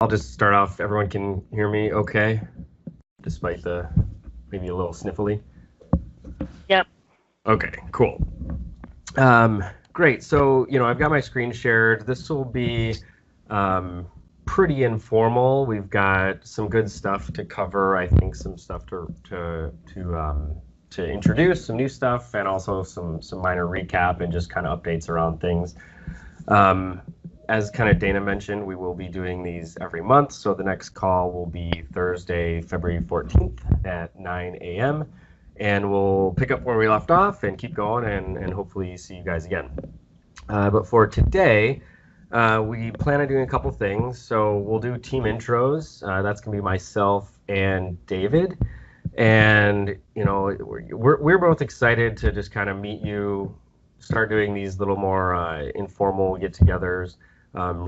I'll just start off. Everyone can hear me okay, despite the maybe a little sniffly. Yep. Okay, cool. Great. So, I've got my screen shared. This will be pretty informal. We've got some good stuff to cover. I think some stuff to introduce, some new stuff, and also some minor recap and just kind of updates around things. As kind of Dana mentioned, we will be doing these every month. So the next call will be Thursday, February 14th at 9 a.m. And we'll pick up where we left off and keep going and hopefully see you guys again. But for today, we plan on doing a couple things. So we'll do team intros. That's going to be myself and David. And, we're both excited to just kind of meet you, start doing these little more informal get-togethers.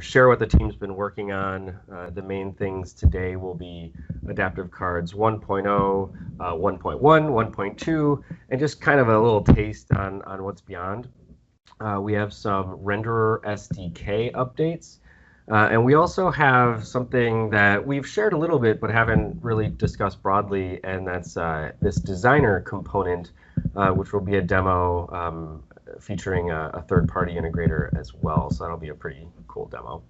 Share what the team's been working on. The main things today will be Adaptive Cards 1.0, 1.1, 1.2, and just kind of a little taste on what's beyond. We have some renderer SDK updates. And we also have something that we've shared a little bit but haven't really discussed broadly, and that's this designer component, which will be a demo featuring a third-party integrator as well. So that'll be a pretty cool demo.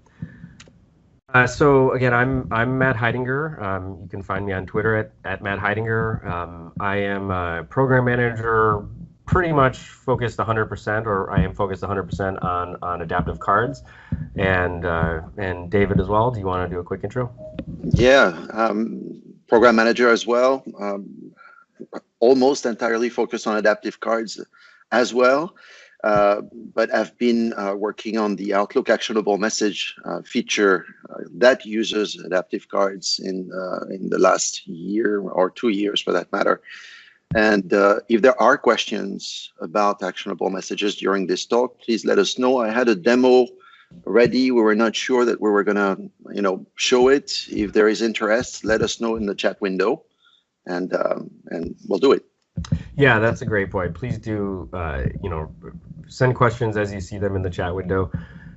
So again, I'm Matt Heidinger. You can find me on Twitter at Matt Heidinger. I am a program manager, pretty much focused 100%, or I am focused 100% on adaptive cards, and David as well. Do you want to do a quick intro? Yeah, program manager as well. Almost entirely focused on adaptive cards as well, but I've been working on the Outlook actionable message feature that uses adaptive cards in the last year or 2 years, for that matter. And if there are questions about actionable messages during this talk, please let us know. I had a demo ready. We were not sure that we were gonna, show it. If there is interest, let us know in the chat window, and we'll do it. Yeah, that's a great point. Please do, send questions as you see them in the chat window.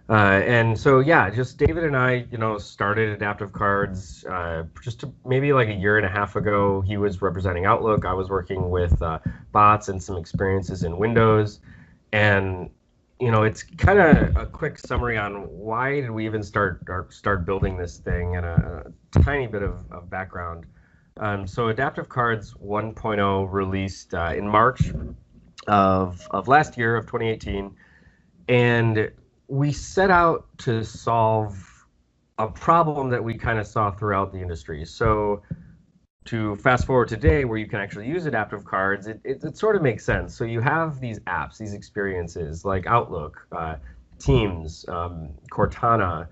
And so, yeah, just David and I, started Adaptive Cards just maybe like a year and a half ago. He was representing Outlook. I was working with bots and some experiences in Windows. And, it's kind of a quick summary on why did we even start building this thing, and a tiny bit of background. So Adaptive Cards 1.0 released in March of last year, of 2018. And we set out to solve a problem that we kind of saw throughout the industry. So to fast forward today, where you can actually use adaptive cards, it sort of makes sense. So you have these apps, these experiences like Outlook, Teams, Cortana,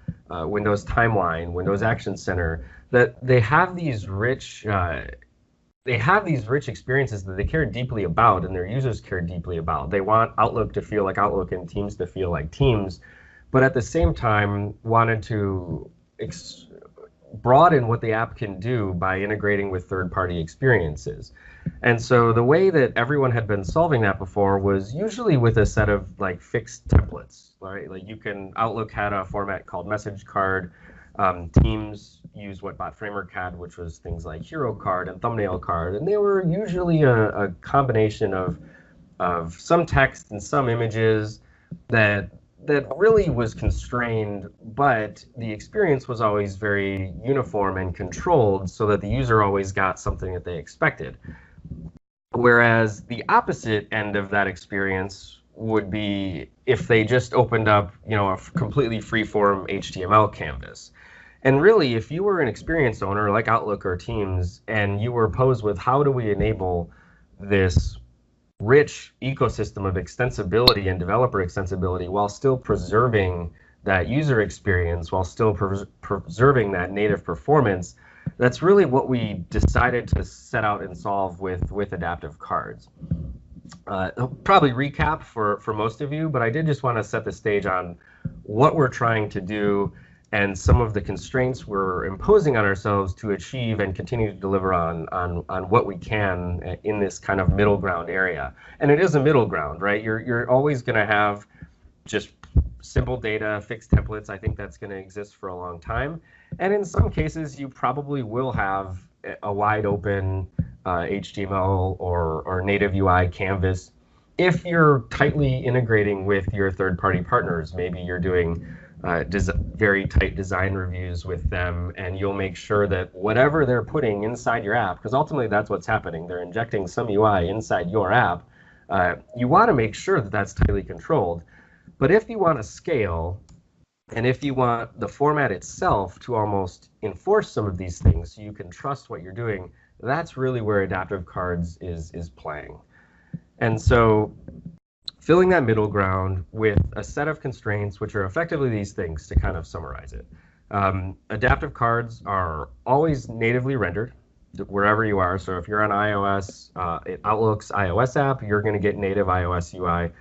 Windows Timeline, Windows Action Center, that they have these rich experiences that they care deeply about, and their users care deeply about. They want Outlook to feel like Outlook and Teams to feel like Teams, but at the same time wanted to broaden what the app can do by integrating with third-party experiences. And so the way that everyone had been solving that before was usually with a set of fixed templates, right? Outlook had a format called message card. Teams used what Bot Framework had, which was things like hero card and thumbnail card, and they were usually a combination of some text and some images that really was constrained, but the experience was always very uniform and controlled, so that the user always got something that they expected. Whereas the opposite end of that experience would be if they just opened up, a completely free-form HTML canvas. And really, if you were an experience owner like Outlook or Teams, and you were posed with how do we enable this rich ecosystem of extensibility and developer extensibility while still preserving that user experience, while still preserving that native performance, that's really what we decided to set out and solve with adaptive cards. I'll probably recap for most of you, but I did just want to set the stage on what we're trying to do and some of the constraints we're imposing on ourselves to achieve and continue to deliver on what we can in this kind of middle ground area. And it is a middle ground, right? You're always going to have just simple data, fixed templates. I think that's going to exist for a long time. And in some cases, you probably will have a wide open HTML or native UI canvas. If you're tightly integrating with your third-party partners, maybe you're doing very tight design reviews with them, and you'll make sure that whatever they're putting inside your app, because ultimately that's what's happening, they're injecting some UI inside your app, you want to make sure that that's tightly controlled. But if you want to scale, and if you want the format itself to almost enforce some of these things so you can trust what you're doing, that's really where adaptive cards is playing. And so filling that middle ground with a set of constraints, which are effectively these things to kind of summarize it. Adaptive cards are always natively rendered wherever you are. So if you're on iOS, Outlook's iOS app, you're going to get native iOS UI.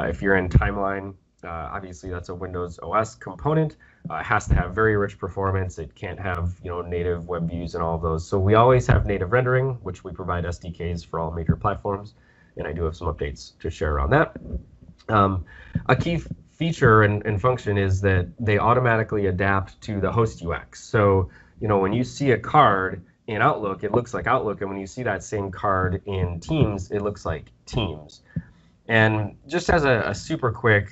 If you're in Timeline, obviously that's a Windows OS component. It has to have very rich performance. It can't have native web views and all of those. So we always have native rendering, which we provide SDKs for all major platforms. And I do have some updates to share around that. A key feature and function is that they automatically adapt to the host UX. So when you see a card in Outlook, it looks like Outlook, and when you see that same card in Teams, it looks like Teams. And just as a super quick,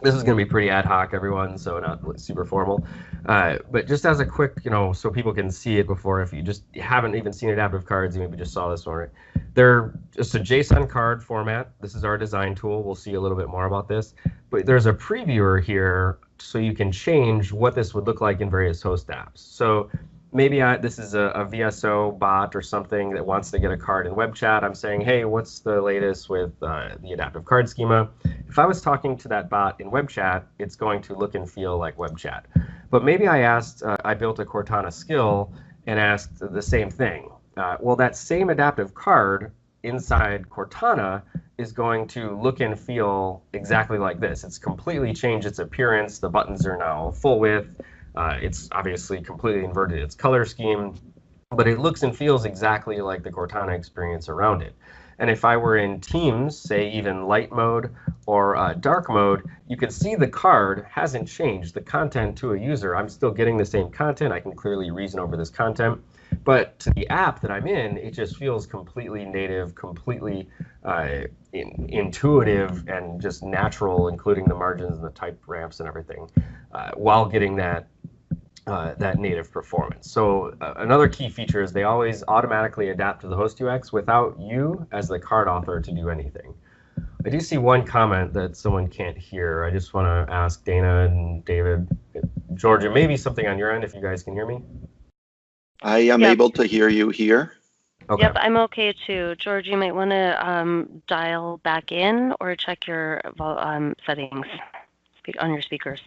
this is going to be pretty ad hoc, everyone, so not super formal. But just as a quick, so people can see it before, if you just haven't even seen adaptive cards, you maybe just saw this one, right? They're just a JSON card format. This is our design tool. We'll see a little bit more about this. But there's a previewer here, so you can change what this would look like in various host apps. So maybe this is a VSO bot or something that wants to get a card in web chat. I'm saying, hey, what's the latest with the adaptive card schema? If I was talking to that bot in web chat, it's going to look and feel like web chat. But maybe I built a Cortana skill and asked the same thing. Well, that same adaptive card inside Cortana is going to look and feel exactly like this. It's completely changed its appearance. The buttons are now full width. It's obviously completely inverted its color scheme, but it looks and feels exactly like the Cortana experience around it. And if I were in Teams, say even light mode or dark mode, you can see the card hasn't changed. The content to a user, I'm still getting the same content. I can clearly reason over this content. But to the app that I'm in, it just feels completely native, completely intuitive, and just natural, including the margins and the type ramps and everything, while getting that native performance. So another key feature is they always automatically adapt to the host UX without you as the card author to do anything. I do see one comment that someone can't hear. I just want to ask Dana and David, Georgia, maybe something on your end if you guys can hear me. I am able to hear you here. Okay. Yep, I'm okay too. George, you might want to dial back in or check your settings on your speakers.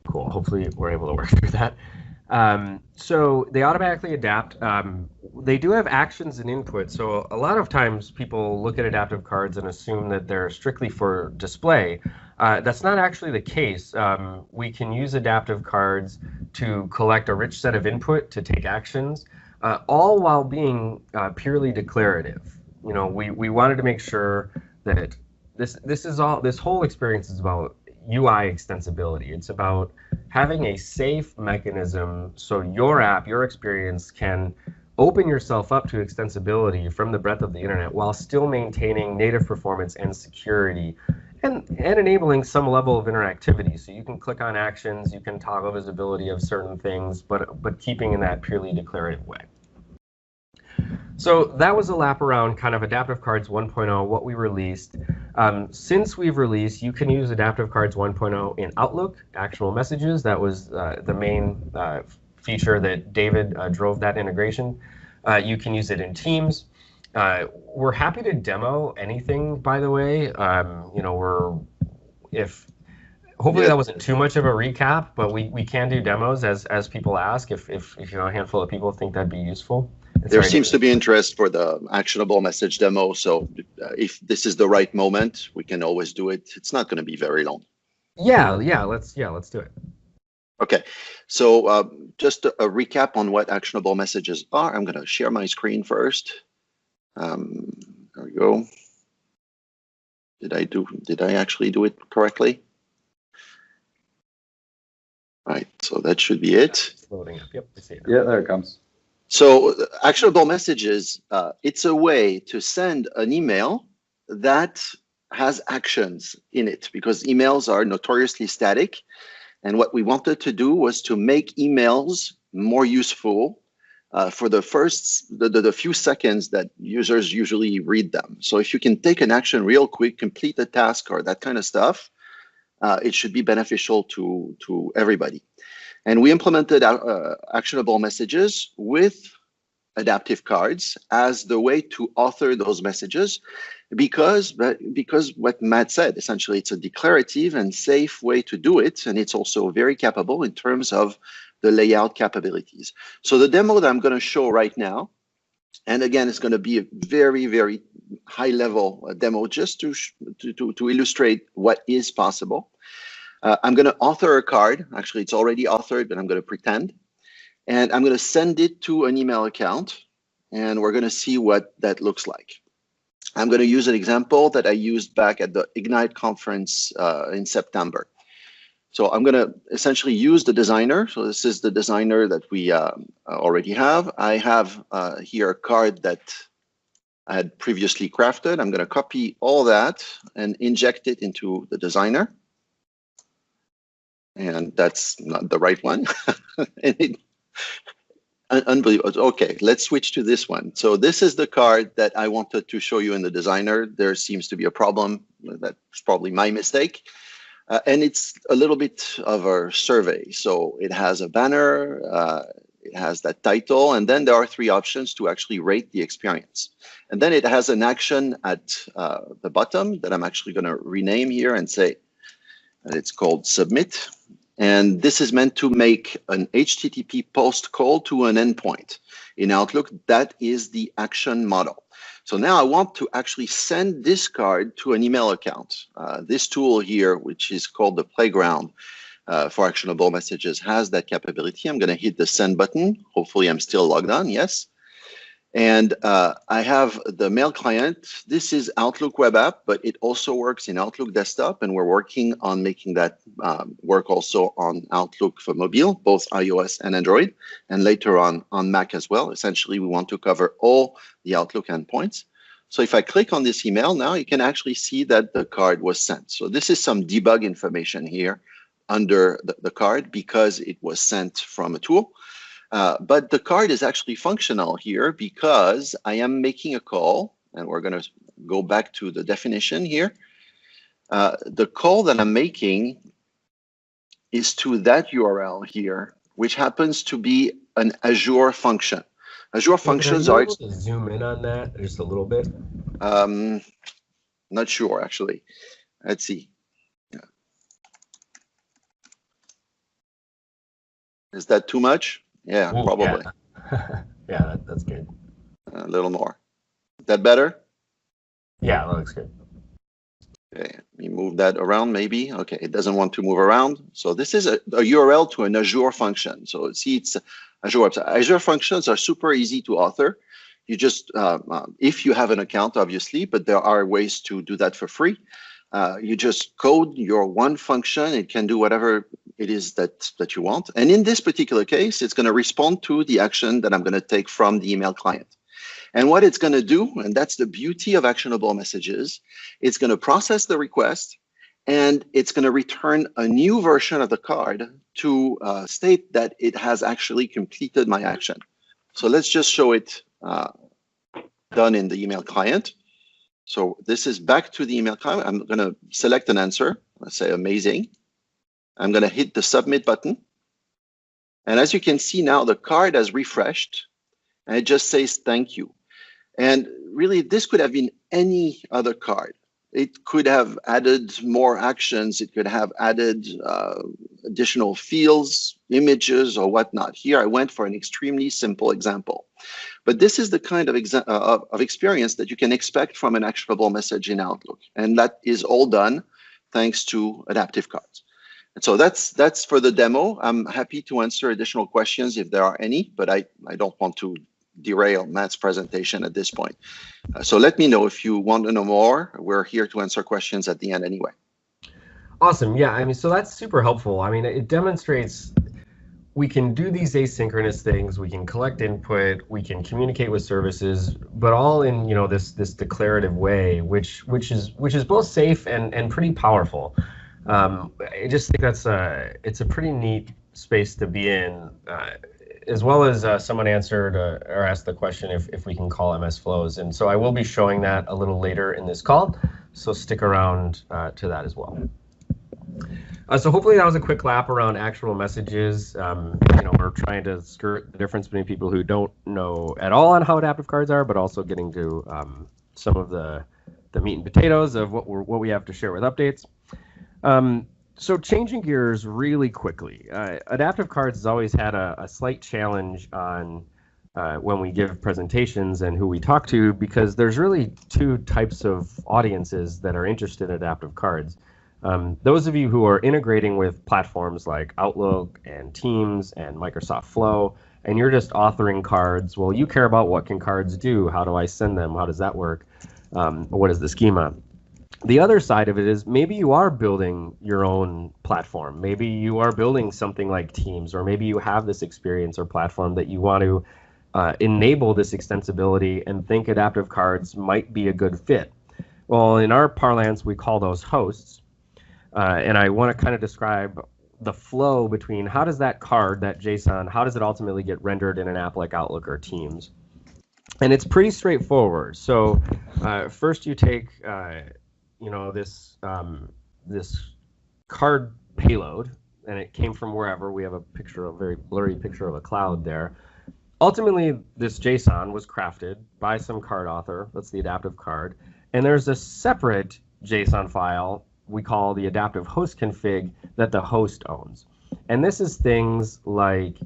Cool. Hopefully we're able to work through that. So they automatically adapt. They do have actions and input. So a lot of times people look at adaptive cards and assume that they're strictly for display. That's not actually the case. We can use adaptive cards to collect a rich set of input to take actions, all while being purely declarative. We wanted to make sure that this whole experience is about UI extensibility. It's about having a safe mechanism so your app, your experience can open yourself up to extensibility from the breadth of the internet while still maintaining native performance and security and enabling some level of interactivity. So you can click on actions, you can toggle visibility of certain things, but keeping in that purely declarative way. So that was a lap around kind of Adaptive Cards 1.0, what we released. Since we've released, you can use Adaptive Cards 1.0 in Outlook, actual messages. That was the main feature that David drove that integration. You can use it in Teams. We're happy to demo anything, by the way. Hopefully that wasn't too much of a recap, but we can do demos as people ask if a handful of people think that'd be useful. There seems to be interest for the actionable message demo. So if this is the right moment, we can always do it. It's not going to be very long. Yeah, let's do it. Okay, so just a recap on what actionable messages are. I'm going to share my screen first. There we go. Did I actually do it correctly? Right, so that should be it. It's loading up. Yep, I see it. Yeah, there it comes. So actionable messages, it's a way to send an email that has actions in it, because emails are notoriously static. And what we wanted to do was to make emails more useful for the few seconds that users usually read them. So if you can take an action real quick, complete a task or that kind of stuff, it should be beneficial to everybody. And we implemented actionable messages with adaptive cards as the way to author those messages, because what Matt said, essentially it's a declarative and safe way to do it, and it's also very capable in terms of the layout capabilities. So the demo that I'm going to show right now, and again, it's going to be a very, very high level demo just to illustrate what is possible. I'm going to author a card. Actually, it's already authored, but I'm going to pretend. And I'm going to send it to an email account, and we're going to see what that looks like. I'm going to use an example that I used back at the Ignite conference in September. So I'm going to essentially use the designer. So this is the designer that we already have. I have here a card that I had previously crafted. I'm going to copy all that and inject it into the designer. And that's not the right one. Unbelievable. Okay, let's switch to this one. So this is the card that I wanted to show you in the designer. There seems to be a problem. That's probably my mistake. And it's a little bit of a survey. So it has a banner, it has that title, and then there are 3 options to actually rate the experience. And then it has an action at the bottom that I'm actually going to rename here and say that it's called submit. And this is meant to make an HTTP post call to an endpoint. In Outlook, that is the action model. So now I want to actually send this card to an email account. This tool here, which is called the Playground for actionable messages, has that capability. I'm going to hit the send button. Hopefully I'm still logged on. Yes. And I have the mail client. This is Outlook web app, but it also works in Outlook desktop. And we're working on making that work also on Outlook for mobile, both iOS and Android, and later on Mac as well. Essentially, we want to cover all the Outlook endpoints. So if I click on this email now, you can actually see that the card was sent. So this is some debug information here under the card because it was sent from a tool. But the card is actually functional here because I am making a call, and we're going to go back to the definition here. The call that I'm making is to that URL here, which happens to be an Azure function. Azure functions are... able to zoom in on that just a little bit? Not sure, actually. Let's see. Yeah. Is that too much? Yeah, Ooh, probably. Yeah, yeah that's good. A little more. Is that better? Yeah, that looks good. Okay, let me move that around maybe. Okay, it doesn't want to move around. So this is a URL to an Azure function. So see, it's Azure website. Azure functions are super easy to author. You just, if you have an account, obviously, but there are ways to do that for free. You just code your one function. It can do whatever it is that you want. And in this particular case, it's going to respond to the action that I'm going to take from the email client. And what it's going to do, and that's the beauty of actionable messages, it's going to process the request, and it's going to return a new version of the card to state that it has actually completed my action. So let's just show it done in the email client. So this is back to the email client. I'm going to select an answer. Let's say amazing. I'm going to hit the submit button. And as you can see now, the card has refreshed, and it just says thank you. And really, this could have been any other card. It could have added more actions. It could have added additional fields, images, or whatnot. Here, I went for an extremely simple example. But this is the kind of experience that you can expect from an actionable message in Outlook. And that is all done thanks to adaptive cards. And so that's for the demo. I'm happy to answer additional questions if there are any, but I don't want to derail Matt's presentation at this point. So let me know if you want to know more. We're here to answer questions at the end anyway. Awesome. Yeah, I mean, so that's super helpful. I mean, it demonstrates we can do these asynchronous things, we can collect input, we can communicate with services, but all in, this declarative way, which is both safe and pretty powerful. I just think it's a pretty neat space to be in, as well as someone answered or asked the question if we can call MS flows, and so I will be showing that a little later in this call, so stick around to that as well. So hopefully that was a quick lap around actual messages. We're trying to skirt the difference between people who don't know at all on how adaptive cards are, but also getting to some of the meat and potatoes of what we have to share with updates. So changing gears really quickly, adaptive cards has always had a slight challenge on when we give presentations and who we talk to, because there's really two types of audiences that are interested in adaptive cards. Those of you who are integrating with platforms like Outlook and Teams and Microsoft Flow, and you're just authoring cards, well, you care about what can cards do? How do I send them? How does that work? What is the schema? The other side of it is maybe you are building your own platform. Maybe you are building something like Teams, or maybe you have this experience or platform that you want to enable this extensibility and think adaptive cards might be a good fit. Well, in our parlance, we call those hosts. And I want to kind of describe the flow between how does that card, that JSON, how does it ultimately get rendered in an app like Outlook or Teams? And it's pretty straightforward. So first you take, this card payload, and it came from wherever. We have a very blurry picture of a cloud there. Ultimately, this JSON was crafted by some card author. That's the adaptive card. And there's a separate JSON file we call the adaptive host config that the host owns. And this is things like,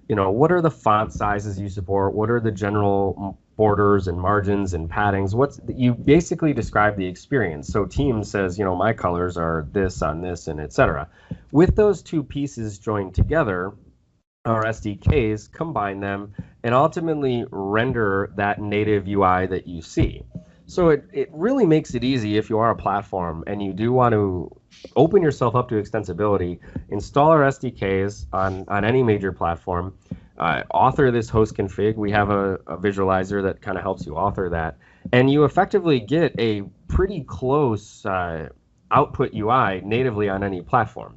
what are the font sizes you support? What are the general borders and margins and paddings? You basically describe the experience. So Teams says, my colors are this on this, and etc. With those two pieces joined together, our SDKs combine them and ultimately render that native UI that you see. So it really makes it easy if you are a platform and you do want to open yourself up to extensibility, install our SDKs on any major platform, author this host config. We have a visualizer that kind of helps you author that, and you effectively get a pretty close output UI natively on any platform.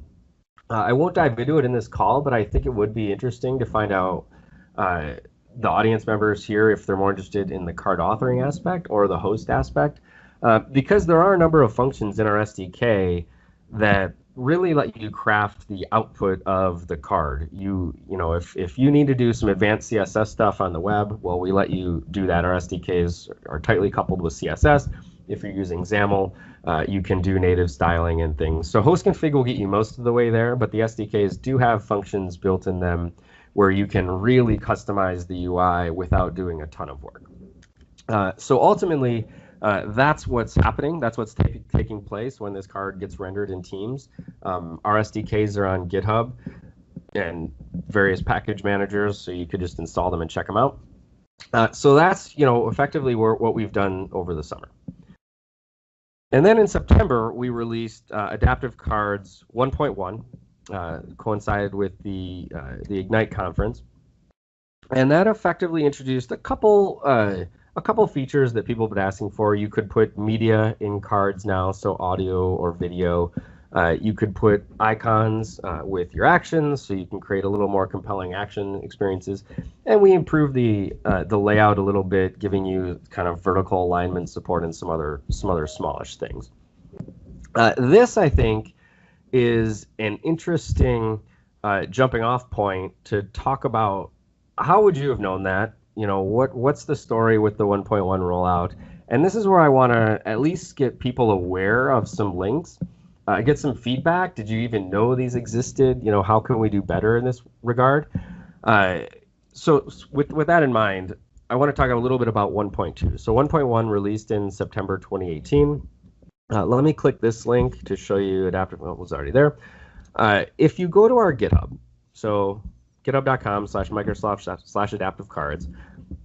I won't dive into it in this call, but I think it would be interesting to find out the audience members here if they're more interested in the card authoring aspect or the host aspect, because there are a number of functions in our SDK that really let you craft the output of the card. If you need to do some advanced CSS stuff on the web, well, we let you do that. Our SDKs are tightly coupled with CSS. If you're using XAML, you can do native styling and things. So host config will get you most of the way there, but the SDKs do have functions built in them where you can really customize the UI without doing a ton of work. So ultimately, that's what's happening. That's what's taking place when this card gets rendered in Teams. Our SDKs are on GitHub and various package managers, so you could just install them and check them out. So that's effectively what we've done over the summer. And then in September, we released Adaptive Cards 1.1. Coincided with the Ignite conference, and that effectively introduced a couple features that people have been asking for. You could put media in cards now, so audio or video. You could put icons with your actions, so you can create a little more compelling action experiences. And we improved the layout a little bit, giving you kind of vertical alignment support and some other smallish things. This, I think, is an interesting jumping off point to talk about how would you have known that? What's the story with the 1.1 rollout? And this is where I want to at least get people aware of some links, get some feedback. Did you even know these existed? How can we do better in this regard? So with that in mind, I want to talk a little bit about 1.2. So 1.1 released in September 2018. Let me click this link to show you adaptive. Well, it was already there. If you go to our GitHub, so github.com/Microsoft/adaptive cards,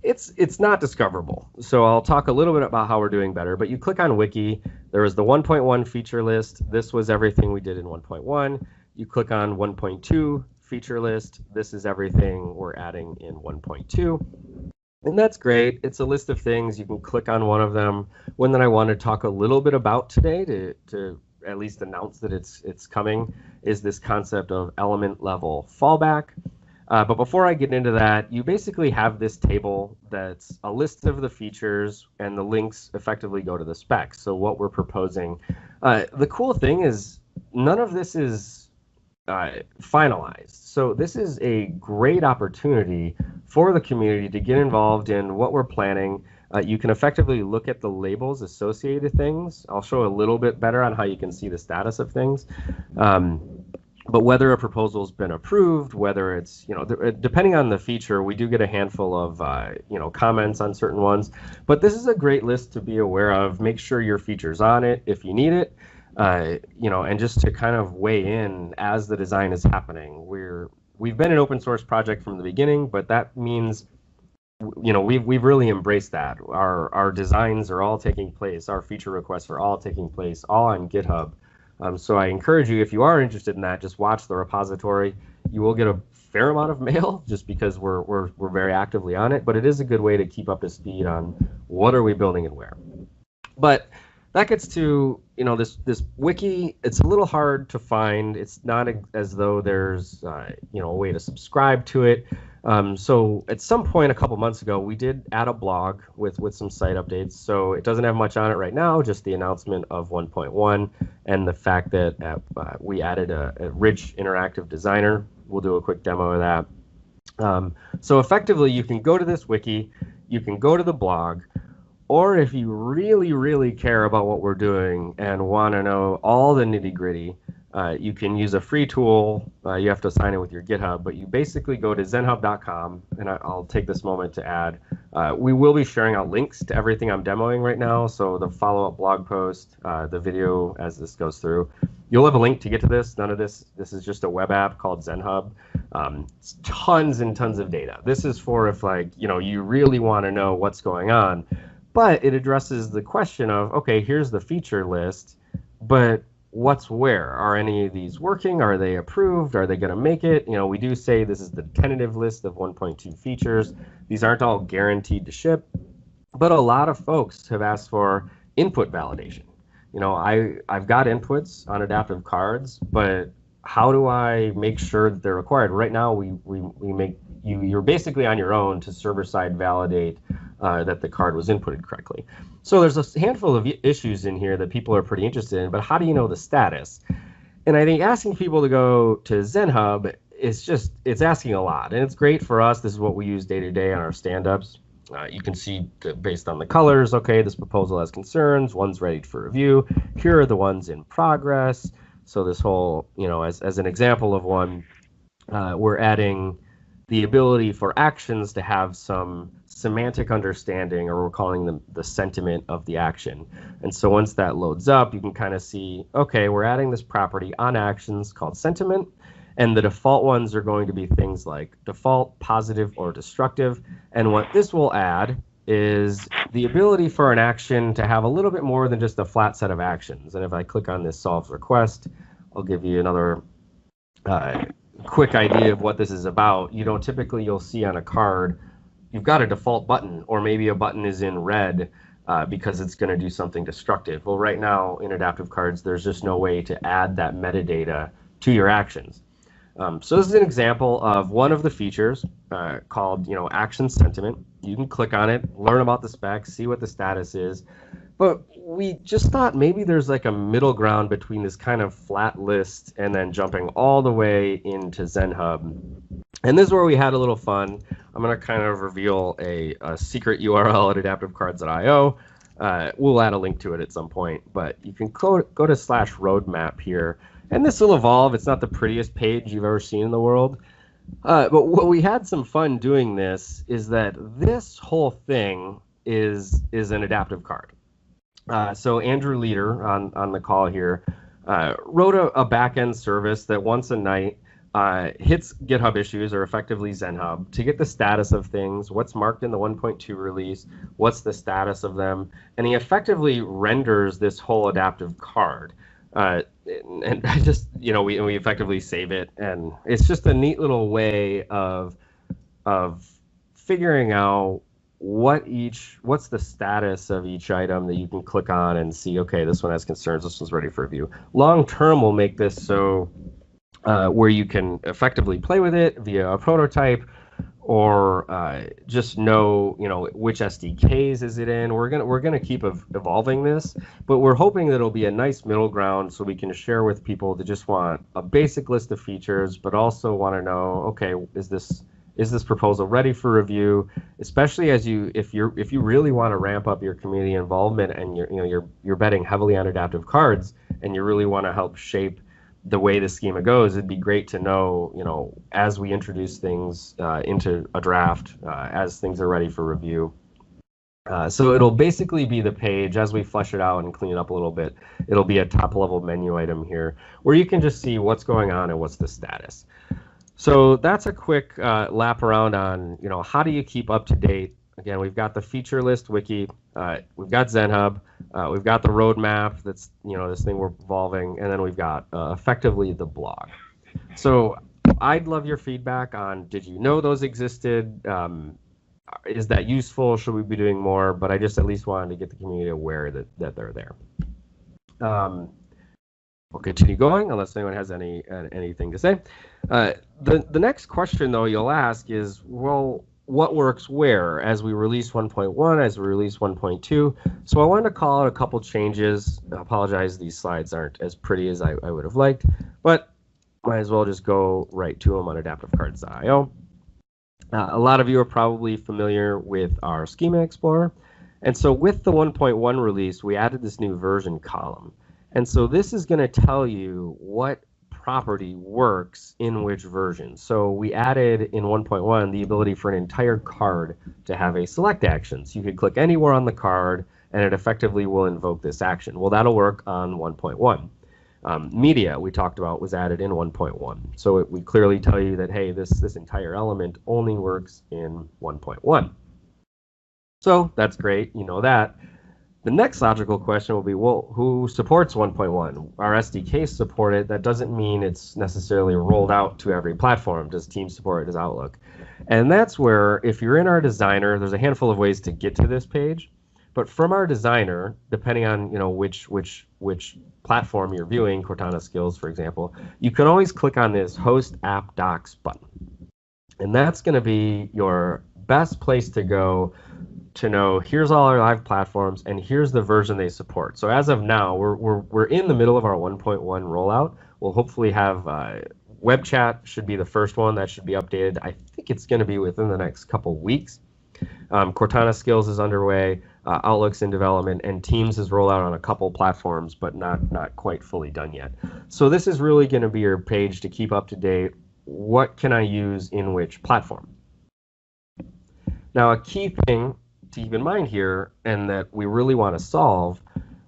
it's not discoverable. So I'll talk a little bit about how we're doing better, but you click on Wiki, There was the 1.1 feature list. This was everything we did in 1.1. You click on 1.2 feature list. This is everything we're adding in 1.2. And that's great. It's a list of things. You can click on one of them. One that I want to talk a little bit about today to at least announce that it's coming is this concept of element level fallback. But before I get into that, you basically have this table that's a list of the features, and the links effectively go to the specs. So what we're proposing. The cool thing is none of this is finalized. So this is a great opportunity for the community to get involved in what we're planning. You can effectively look at the labels associated with things. I'll show a little bit better on how you can see the status of things. But whether a proposal's been approved, whether it's, depending on the feature, we do get a handful of, comments on certain ones. But this is a great list to be aware of. Make sure your feature's on it if you need it, and just to kind of weigh in as the design is happening. We've been an open source project from the beginning, but that means, we've really embraced that. Our designs are all taking place. Our feature requests are all taking place, all on GitHub. So I encourage you, if you are interested in that, just watch the repository. You will get a fair amount of mail just because we're very actively on it, but it is a good way to keep up to speed on what are we building and where. But that gets to, this wiki. It's a little hard to find. It's not as though there's, a way to subscribe to it. So at some point a couple months ago, we did add a blog with some site updates. So it doesn't have much on it right now, just the announcement of 1.1 and the fact that we added a rich interactive designer. We'll do a quick demo of that. So effectively, you can go to this wiki, you can go to the blog, or if you really, really care about what we're doing and want to know all the nitty-gritty, you can use a free tool. You have to sign in with your GitHub, but you basically go to zenhub.com, and I'll take this moment to add, we will be sharing out links to everything I'm demoing right now, so the follow-up blog post, the video as this goes through. You'll have a link to get to this. None of this is just a web app called ZenHub. It's tons and tons of data. This is for if, you really want to know what's going on, but it addresses the question of, okay, here's the feature list, but what's where? Are any of these working? Are they approved? Are they going to make it? We do say this is the tentative list of 1.2 features. These aren't all guaranteed to ship, but a lot of folks have asked for input validation. I've got inputs on adaptive cards, but how do I make sure that they're required? Right now, we make you're basically on your own to server-side validate that the card was inputted correctly. So there's a handful of issues in here that people are pretty interested in, but how do you know the status? And I think asking people to go to ZenHub it's asking a lot, and it's great for us. This is what we use day to day on our stand-ups. You can see based on the colors, okay, this proposal has concerns, one's ready for review. Here are the ones in progress. So this whole, as an example of one, we're adding the ability for actions to have some semantic understanding, or we're calling them the sentiment of the action. And so once that loads up, you can kind of see, okay, we're adding this property on actions called sentiment, and the default ones are going to be things like default, positive, or destructive. And what this will add is the ability for an action to have a little bit more than just a flat set of actions. And if I click on this solve request, I'll give you another quick idea of what this is about. Typically you'll see on a card, you've got a default button, or maybe a button is in red because it's going to do something destructive. Well, right now in adaptive cards, there's just no way to add that metadata to your actions. So this is an example of one of the features called, action sentiment. You can click on it, learn about the specs, see what the status is. But we just thought maybe there's like a middle ground between this kind of flat list and then jumping all the way into ZenHub. And this is where we had a little fun. I'm going to kind of reveal a secret URL at adaptivecards.io. We'll add a link to it at some point, but you can go to /roadmap here. And this will evolve. It's not the prettiest page you've ever seen in the world. But what we had some fun doing this is that this whole thing is an adaptive card. So Andrew Leader on the call here wrote a back-end service that once a night hits GitHub issues, or effectively ZenHub, to get the status of things, what's marked in the 1.2 release, what's the status of them, and he effectively renders this whole adaptive card. And I just, we effectively save it, and it's just a neat little way of figuring out what's the status of each item that you can click on and see, okay, this one has concerns, this one's ready for review. Long term, we'll make this so where you can effectively play with it via a prototype, or just know, which SDKs is it in. We're gonna keep evolving this, but we're hoping that it'll be a nice middle ground so we can share with people that just want a basic list of features, but also want to know, okay, is this proposal ready for review? Especially if you really want to ramp up your community involvement, and you're betting heavily on adaptive cards, and you really want to help shape the way the schema goes, it'd be great to know, as we introduce things into a draft, as things are ready for review. So it'll basically be the page, as we flesh it out and clean it up a little bit, it'll be a top-level menu item here where you can just see what's going on and what's the status. So that's a quick lap around on, how do you keep up to date? Again, we've got the feature list wiki, we've got ZenHub, we've got the roadmap that's, this thing we're evolving, and then we've got effectively the blog. So I'd love your feedback on, did you know those existed? Is that useful? Should we be doing more? But I just at least wanted to get the community aware that they're there. We'll continue going unless anyone has anything to say. The next question, though, you'll ask is, well, what works where as we release 1.1, as we release 1.2? So I wanted to call out a couple changes. I apologize, these slides aren't as pretty as I would have liked, but might as well just go right to them on adaptivecards.io. A lot of you are probably familiar with our Schema Explorer. And so with the 1.1 release, we added this new version column. And so this is going to tell you what property works in which version. So we added in 1.1 the ability for an entire card to have a select action. So you could click anywhere on the card and it effectively will invoke this action. Well, that'll work on 1.1. Media, we talked about, was added in 1.1. So we clearly tell you that, hey, this entire element only works in 1.1. So that's great, you know that. The next logical question will be, well, who supports 1.1? Our SDKs support it. That doesn't mean it's necessarily rolled out to every platform. Does Teams support it? Does Outlook? And that's where, if you're in our designer, there's a handful of ways to get to this page. But from our designer, depending on which platform you're viewing, Cortana Skills, for example, you can always click on this Host App Docs button. And that's going to be your best place to go to know, here's all our live platforms and here's the version they support. So as of now, we're in the middle of our 1.1 rollout. We'll hopefully have web chat should be the first one that should be updated. I think it's going to be within the next couple weeks. Cortana Skills is underway, Outlook's in development, and Teams is rolled out on a couple platforms, but not quite fully done yet. So this is really going to be your page to keep up to date. What can I use in which platform? Now, a key thing to keep in mind here, and that we really want to solve,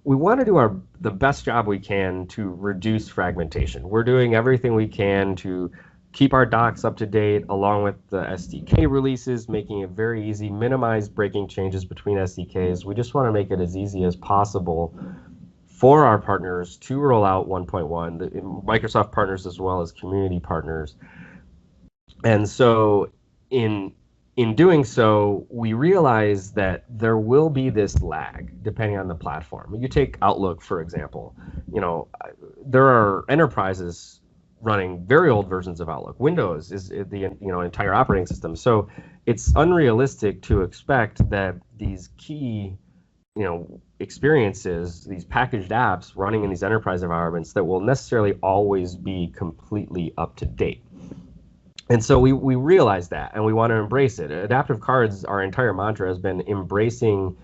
we want to do the best job we can to reduce fragmentation. We're doing everything we can to keep our docs up to date, along with the SDK releases, making it very easy, minimize breaking changes between SDKs. We just want to make it as easy as possible for our partners to roll out 1.1, the Microsoft partners as well as community partners. And so in doing so, we realize that there will be this lag depending on the platform. You take Outlook, for example. There are enterprises running very old versions of Outlook. Windows is the entire operating system. So it's unrealistic to expect that these key experiences, these packaged apps running in these enterprise environments, that will necessarily always be completely up to date. And so we realize that, and we want to embrace it. Adaptive Cards, our entire mantra has been embracing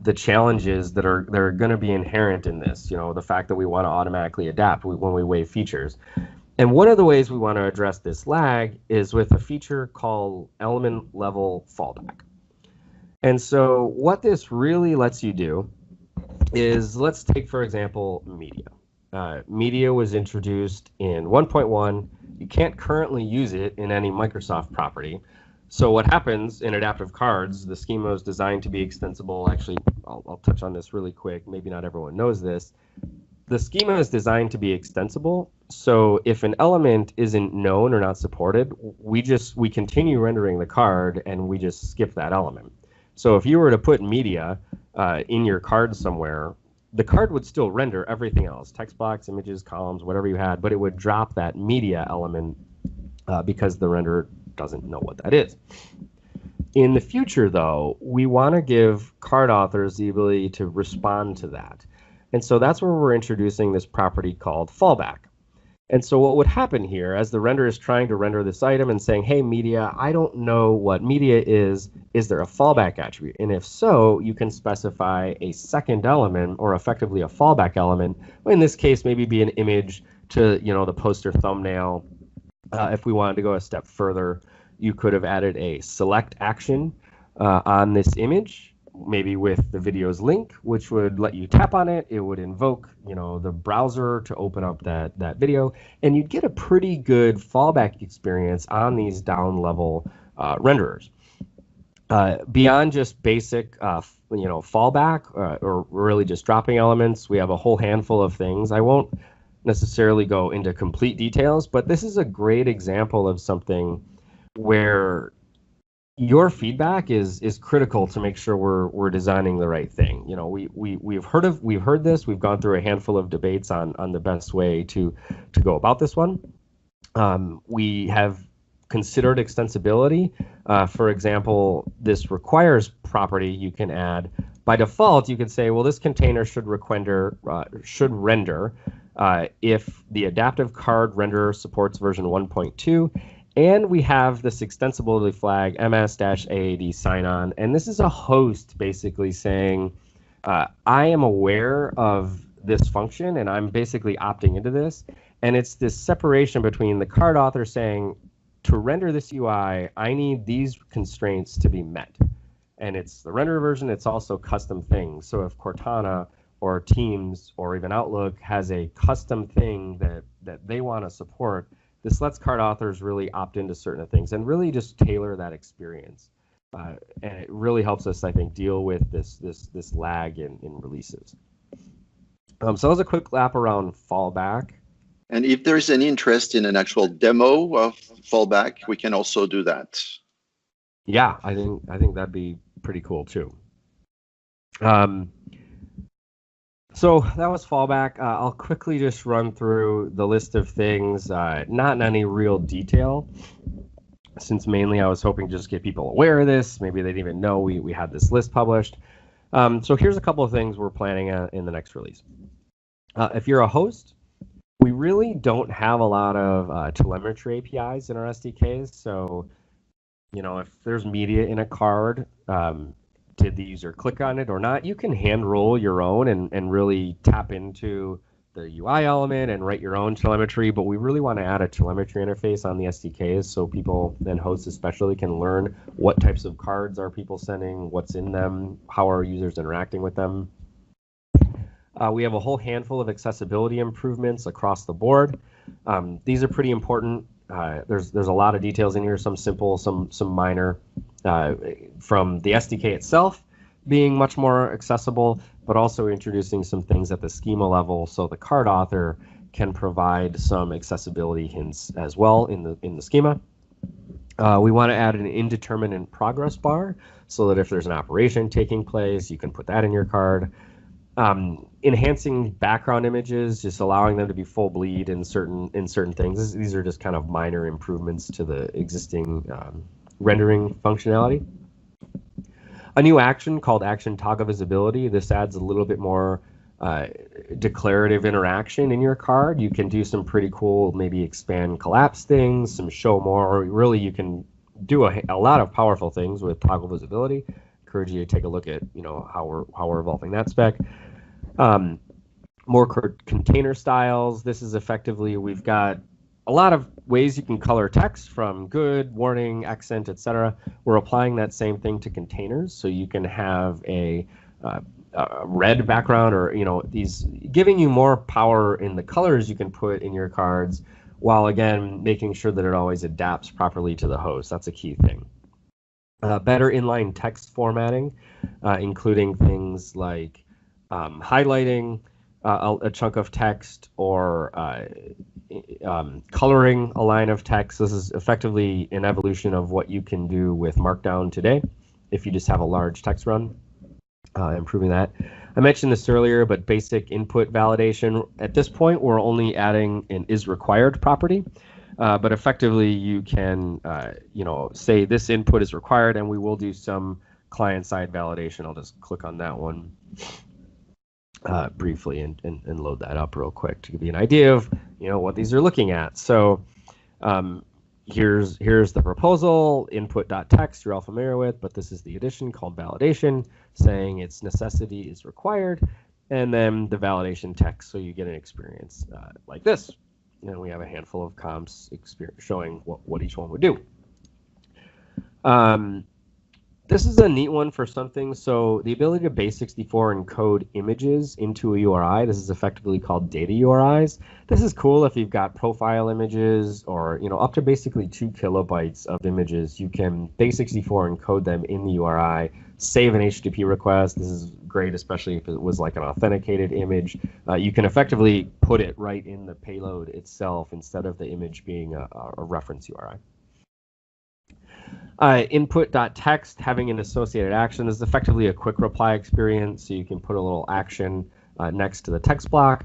the challenges that are going to be inherent in this. The fact that we want to automatically adapt when we waive features. And one of the ways we want to address this lag is with a feature called element level fallback. And so what this really lets you do is, let's take, for example, media. Media was introduced in 1.1. You can't currently use it in any Microsoft property. So what happens in adaptive cards, the schema is designed to be extensible. Actually, I'll touch on this really quick. Maybe not everyone knows this. The schema is designed to be extensible. So if an element isn't known or not supported, we continue rendering the card and we just skip that element. So if you were to put media in your card somewhere, the card would still render everything else, text blocks, images, columns, whatever you had, but it would drop that media element because the renderer doesn't know what that is. In the future, though, we want to give card authors the ability to respond to that. And so that's where we're introducing this property called fallback. And so what would happen here, as the renderer is trying to render this item and saying, hey, media, I don't know what media is there a fallback attribute? And if so, you can specify a second element, or effectively a fallback element. In this case, maybe be an image to, the poster thumbnail. If we wanted to go a step further, you could have added a select action on this image, maybe with the video's link, which would let you tap on it. It would invoke, the browser to open up that video, and you'd get a pretty good fallback experience on these down-level renderers. Beyond just basic, fallback or really just dropping elements, we have a whole handful of things. I won't necessarily go into complete details, but this is a great example of something where your feedback is critical to make sure we're designing the right thing. We've heard this. We've gone through a handful of debates on the best way to go about this one. We have considered extensibility. For example, this requires property you can add. By default, you can say, well, this container should render if the adaptive card renderer supports version 1.2. And we have this extensibility flag, ms-aad sign-on. And this is a host basically saying, I am aware of this function, and I'm basically opting into this. And it's this separation between the card author saying, to render this UI, I need these constraints to be met. And it's the renderer version. It's also custom things. So if Cortana or Teams or even Outlook has a custom thing that they want to support, this lets card authors really opt into certain things and really just tailor that experience. And it really helps us, I think, deal with this lag in releases. So that was a quick lap around fallback. And if there's any interest in an actual demo of fallback, we can also do that. Yeah, I think that'd be pretty cool too. So that was fallback. I'll quickly just run through the list of things, not in any real detail, since mainly I was hoping to just get people aware of this. Maybe they didn't even know we had this list published. So here's a couple of things we're planning in the next release. If you're a host, we really don't have a lot of telemetry APIs in our SDKs. So, if there's media in a card, did the user click on it or not? You can hand roll your own and really tap into the UI element and write your own telemetry, but we really want to add a telemetry interface on the SDKs so people, and hosts especially, can learn what types of cards are people sending, what's in them, how are users interacting with them. We have a whole handful of accessibility improvements across the board. These are pretty important. There's a lot of details in here, some simple, some minor. From the SDK itself being much more accessible, but also introducing some things at the schema level so the card author can provide some accessibility hints as well in the schema. We want to add an indeterminate progress bar so that if there's an operation taking place, you can put that in your card. Enhancing background images, just allowing them to be full bleed in certain things. These are just kind of minor improvements to the existing rendering functionality. A new action called action toggle visibility. This adds a little bit more declarative interaction in your card. You can do some pretty cool, maybe expand collapse things, some show more, or really you can do a lot of powerful things with toggle visibility. Encourage you to take a look at how we're evolving that spec. More container styles. This is effectively, we've got a lot of ways you can color text, from good, warning, accent, etc. We're applying that same thing to containers, so you can have a red background, or these giving you more power in the colors you can put in your cards, while again making sure that it always adapts properly to the host. That's a key thing. Better inline text formatting, including things like highlighting a chunk of text or coloring a line of text. This is effectively an evolution of what you can do with Markdown today if you just have a large text run, improving that. I mentioned this earlier, but basic input validation. At this point, we're only adding an is required property, but effectively you can say this input is required, and we will do some client-side validation. I'll just click on that one briefly and load that up real quick to give you an idea of what these are looking at. So here's the proposal, input.txt you're all familiar with, but this is the addition called validation, saying its necessity is required, and then the validation text, so you get an experience like this. And we have a handful of comps showing what each one would do. This is a neat one for something. So the ability to base64 encode images into a URI. This is effectively called data URIs. This is cool if you've got profile images or up to basically 2 kilobytes of images. You can base64 encode them in the URI, save an HTTP request. This is great, especially if it was like an authenticated image. You can effectively put it right in the payload itself instead of the image being a reference URI. Input.txt having an associated action is effectively a quick reply experience, so you can put a little action next to the text block.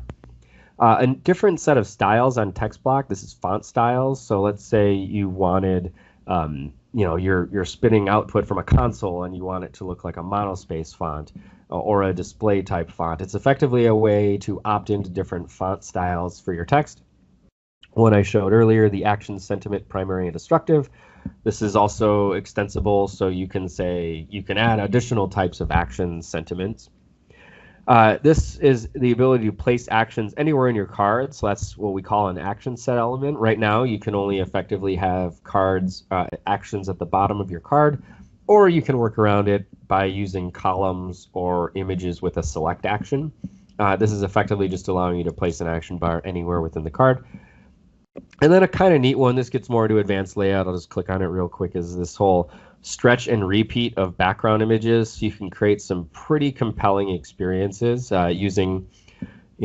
A different set of styles on text block. This is font styles. So let's say you wanted, you're spitting output from a console and you want it to look like a monospace font or a display type font. It's effectively a way to opt into different font styles for your text. One I showed earlier, the action, sentiment, primary, and destructive. This is also extensible, so you can add additional types of actions, sentiments. This is the ability to place actions anywhere in your card, so that's what we call an action set element. Right now, you can only effectively have cards, actions at the bottom of your card, or you can work around it by using columns or images with a select action. This is effectively just allowing you to place an action bar anywhere within the card. And then a kind of neat one, this gets more to advanced layout, I'll just click on it real quick, is this whole stretch and repeat of background images. So you can create some pretty compelling experiences using,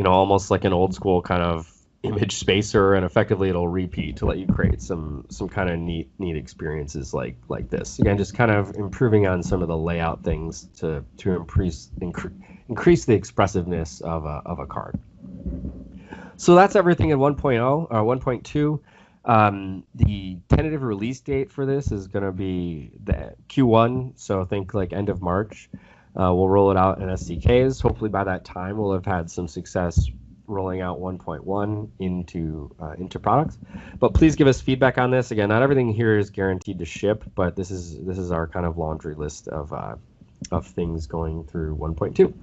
almost like an old school kind of image spacer, and effectively it'll repeat to let you create some kind of neat experiences like this. Again, just kind of improving on some of the layout things to increase the expressiveness of a card. So that's everything in 1.0 or 1.2. The tentative release date for this is going to be the Q1, so think like end of March. We'll roll it out in SDKs. Hopefully by that time we'll have had some success rolling out 1.1 into products. But please give us feedback on this. Again, not everything here is guaranteed to ship, but this is our kind of laundry list of things going through 1.2.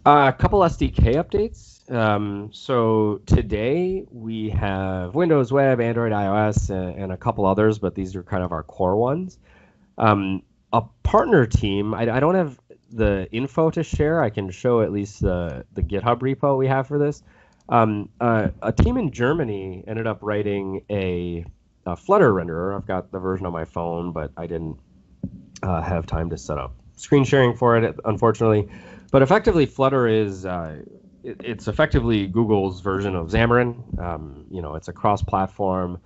A couple SDK updates. So today we have Windows, Web, Android, iOS, and a couple others, but these are kind of our core ones. A partner team, I don't have the info to share. I can show at least the GitHub repo we have for this. A team in Germany ended up writing a Flutter renderer. I've got the version on my phone, but I didn't have time to set up screen sharing for it, unfortunately. But effectively, Flutter is it's effectively Google's version of Xamarin. It's a cross-platform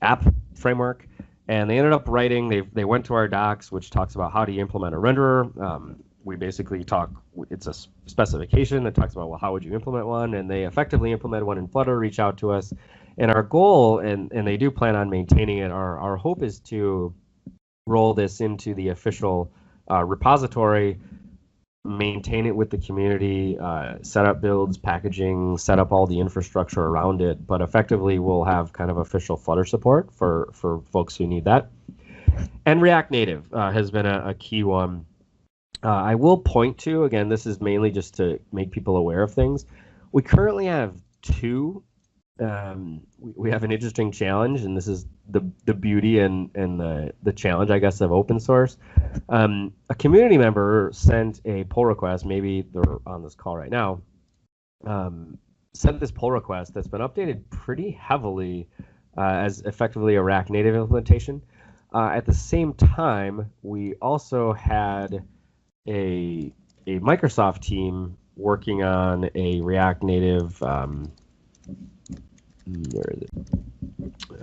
app framework, and they ended up writing. They went to our docs, which talks about how do you implement a renderer. We basically it's a specification that talks about, well, how would you implement one? And they effectively implemented one in Flutter, reach out to us. And our goal, and they do plan on maintaining it, our hope is to roll this into the official repository, maintain it with the community, set up builds, packaging, set up all the infrastructure around it, but effectively we'll have kind of official Flutter support for folks who need that. And React Native has been a key one. I will point to, again, this is mainly just to make people aware of things. We currently have two. We have an interesting challenge, and this is the beauty and the challenge, I guess, of open source. A community member sent a pull request, maybe they're on this call right now, sent this pull request that's been updated pretty heavily as effectively a React Native implementation. At the same time, we also had a Microsoft team working on a React Native. Where is it?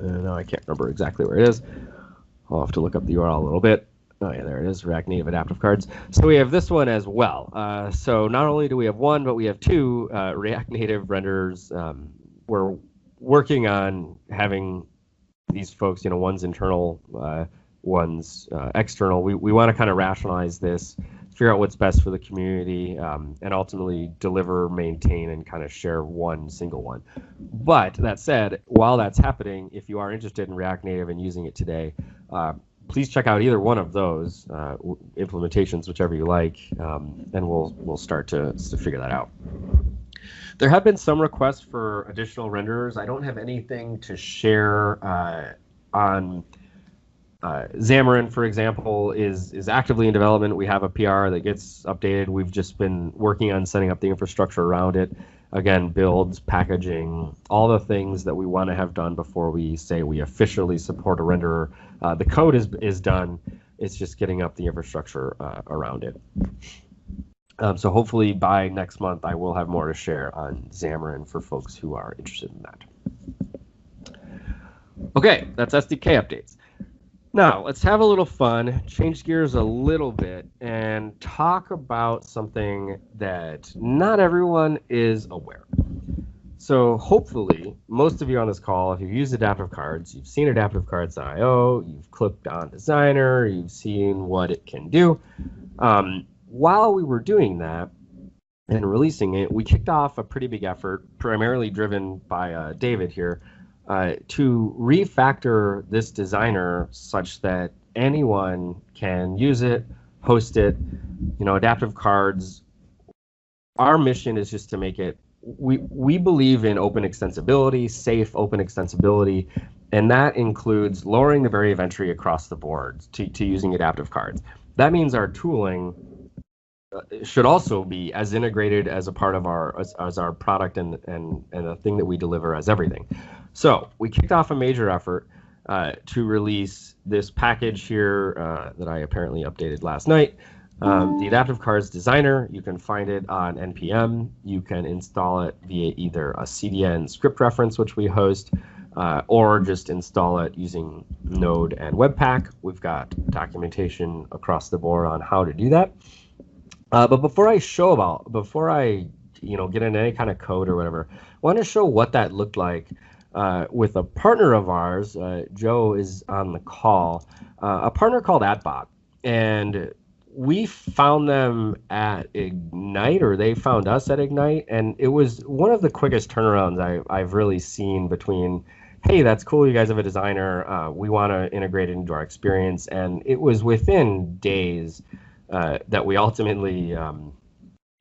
No, I can't remember exactly where it is. I'll have to look up the URL a little bit. Oh yeah, there it is, React Native Adaptive Cards. So we have this one as well. So not only do we have one, but we have two React Native renderers. We're working on having these folks, one's internal, one's external. We want to kind of rationalize this, figure out what's best for the community, and ultimately deliver, maintain, and kind of share one single one. But that said, while that's happening, if you are interested in React Native and using it today, please check out either one of those implementations, whichever you like, and we'll start to figure that out. There have been some requests for additional renderers. I don't have anything to share on Xamarin, for example, is actively in development. We have a PR that gets updated. We've just been working on setting up the infrastructure around it. Again, builds, packaging, all the things that we want to have done before we say we officially support a renderer. The code is done. It's just getting up the infrastructure around it. So hopefully by next month, I will have more to share on Xamarin for folks who are interested in that. Okay, that's SDK updates. Now, let's have a little fun, change gears a little bit, and talk about something that not everyone is aware. So hopefully, most of you on this call, if you've used Adaptive Cards, you've seen Adaptive Cards.io, you've clicked on Designer, you've seen what it can do. While we were doing that and releasing it, we kicked off a pretty big effort, primarily driven by David here, to refactor this designer such that anyone can use it, host it. Adaptive Cards, our mission is just to make it, we believe in open extensibility, safe open extensibility, and that includes lowering the barrier of entry across the board to using Adaptive Cards. That means our tooling should also be as integrated as a part of our product and a thing that we deliver as everything. So we kicked off a major effort to release this package here that I apparently updated last night. The Adaptive Cards Designer, you can find it on NPM. You can install it via either a CDN script reference, which we host, or just install it using Node and Webpack. We've got documentation across the board on how to do that. But before I get into any kind of code or whatever, I want to show what that looked like with a partner of ours. Joe is on the call, a partner called AtBot, and we found them at Ignite, or they found us at Ignite, and it was one of the quickest turnarounds I've really seen between, hey, that's cool, you guys have a designer, we want to integrate it into our experience, and it was within days that we ultimately